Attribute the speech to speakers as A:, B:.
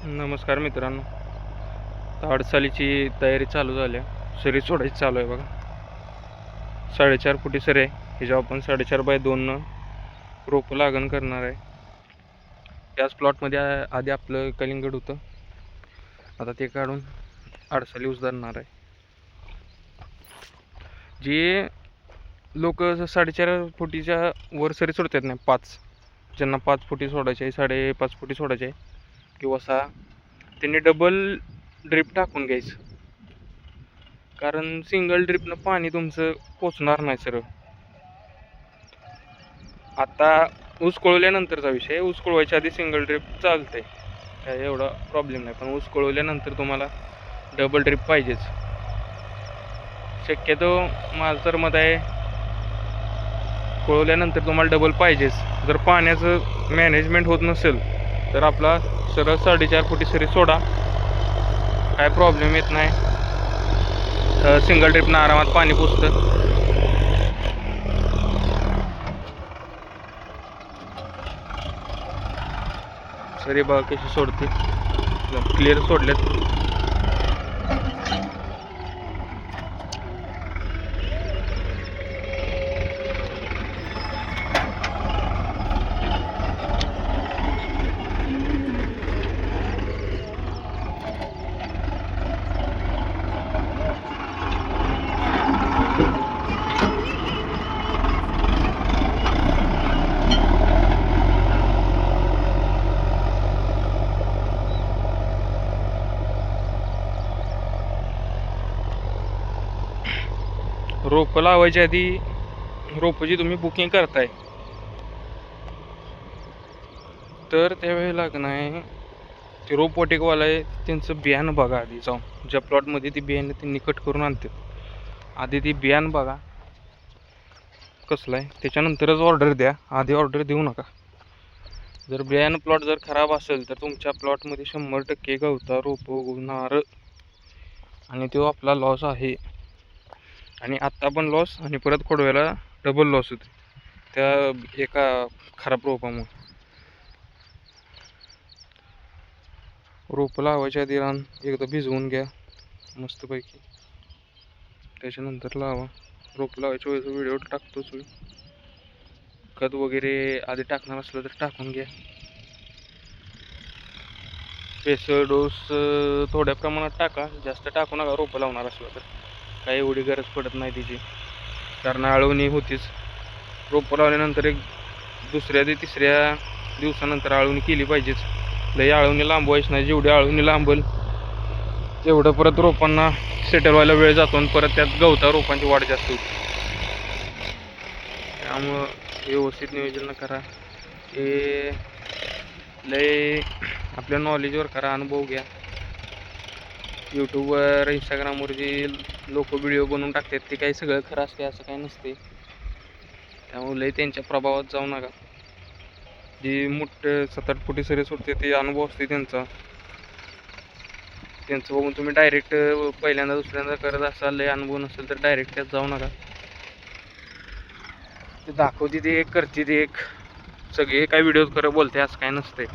A: नमस्कार मित्रांनो. वाटचालीची तयारी चालू झाली आहे. सरी सोडायची चालू आहे बघा. 4.5 फुटी सरी आहे. ह्याच्यावर आपण 4.5x2 रोपं लागण करणार आहे. त्याच प्लॉटमध्ये आधी आपलं कलिंगड होतं. आता ते काढून आडसाली उचलणार आहे. जे लोक 4.5 फुटीच्या वर सरी सोडतात नाही, 5 ज्यांना 5 फुटी सोडायचे आहे, 5.5 फुटी सोडायचे आहे किंवा 6, त्यांनी डबल ड्रिप टाकून घ्यायचं. कारण सिंगल ड्रिपनं पाणी तुमचं पोचणार नाही सरळ. आता ऊस कोळवल्यानंतरचा विषय, ऊस कोळवायच्या आधी सिंगल ड्रिप चालते, काय एवढा प्रॉब्लेम नाही. पण ऊस कोळवल्यानंतर तुम्हाला डबल ड्रिप पाहिजेच. शक्यतो माझं तर मत आहे, कोळवल्यानंतर तुम्हाला डबल पाहिजेच. जर पाण्याचं मॅनेजमेंट होत नसेल तर आपला सरळ 4.5 फुटी सरी सोडा, काय प्रॉब्लेम येत नाही. सिंगल ड्रिपनं आरामात पाणी पोचतं. सरी बघा कशी सोडते, क्लिअर सोडल्यात. रोपं लावायच्या आधी रोपची तुम्ही बुकिंग करताय तर त्यावेळेला नाही, ते रोपवाटिकवाला आहे त्यांचं बियाणं बघा आधी जाऊन. ज्या प्लॉटमध्ये ती बियाणं ते निकट करून आणते, आधी ती बियाणं बघा कसलं आहे, त्याच्यानंतरच ऑर्डर द्या. आधी ऑर्डर देऊ नका. जर बियाणं प्लॉट जर खराब असेल तर तुमच्या प्लॉटमध्ये 100% गवता रोपं उगवणार आणि तो आपला लॉस आहे. आणि आत्ता पण लॉस आणि परत खोडव्याला डबल लॉस होते त्या एका खराब रोपामुळे. रोपं लावायच्या आधी रान एकदा भिजवून घ्या मस्तपैकी, त्याच्यानंतर लावा. रोपं लावायच्या वेळेस व्हिडिओ टाकतोच मी. खत वगैरे आधी टाकणार असलं तर टाकून घ्या. स्पेशल डोस थोड्या प्रमाणात टाका, जास्त टाकू नका. रोपं लावणार असलं तर काही एवढी गरज पडत नाही तिची, कारण आळवणी होतीच. रोपं लावल्यानंतर एक दुसऱ्या ते तिसऱ्या दिवसानंतर आळवणी केली पाहिजेच. लई आळवणी लांबवायची नाही. जेवढी आळवणी लांबल तेवढं परत रोपांना सेटल व्हायला वेळ जातो आणि परत त्यात गवता रोपांची वाढ जास्त होती. त्यामुळं व्यवस्थित नियोजन करा. हे लय आपल्या नॉलेजवर करा, अनुभव घ्या. यूट्यूबवर इंस्टाग्रामवर जे लोक व्हिडिओ बनवून टाकतात ते काही सगळं खरं असते असं काही नसते. त्यामुळे लय त्यांच्या प्रभावात जाऊ नका. जी मोठं 7-8 फुटी सरी सोडते ते अनुभव असते त्यांचा, त्यांचं बघून तुम्ही डायरेक्ट पहिल्यांदा दुसऱ्यांदा करत असाल, लय अनुभव नसेल तर डायरेक्ट त्यात जाऊ नका. ते दाखवते ते एक, करते ते एक. सगळे काय व्हिडिओ खरं बोलते असं काय नसते.